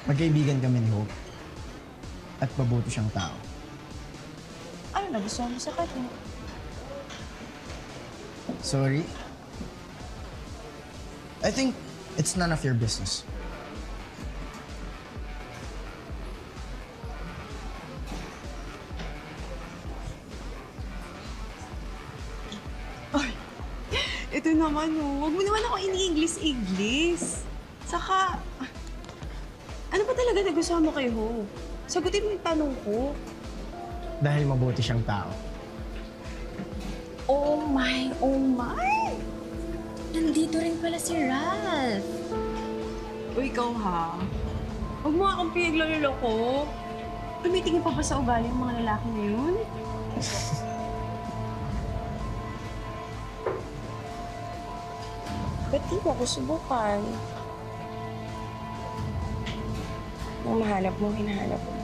Magkaibigan kami ni Hope. At mabuti siyang tao. Ano nagustuhan mo sa kanya? Sorry? I think it's none of your business. Ay, ito naman oh. Huwag mo naman ako ini-English. Saka, ano ba talaga nagustuhan mo kay Ho? Sagutin mo yung tanong ko. Dahil mabuti siyang tao. Oh my, oh my! Nandito rin pala si Ralph. O ikaw ha? Huwag mo akong pinagloloko. Tumitingin pa ba sa ugali ng mga lalaki na yun? Ba't di mo ako subukan? Nung mahanap mo, hinahanap mo.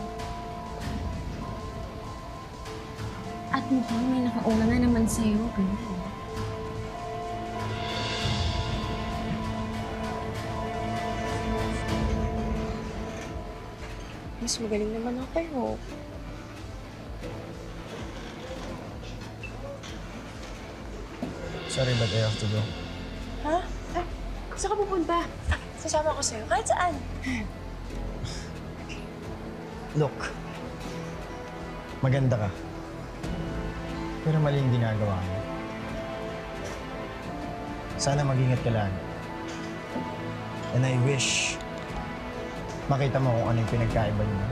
At mukhang may nakauna na naman sa'yo, ganyan. Mas magaling naman ako kay Hope. Sorry, but I have to go. Ha? Saan ka pupunta? Sasama ko sa'yo. Kahit saan. Look. Maganda ka. Pero mali yung ginagawa mo. Sana mag-ingat ka lagi. And I wish makita mo kung ano yung pinagkaiba niyo.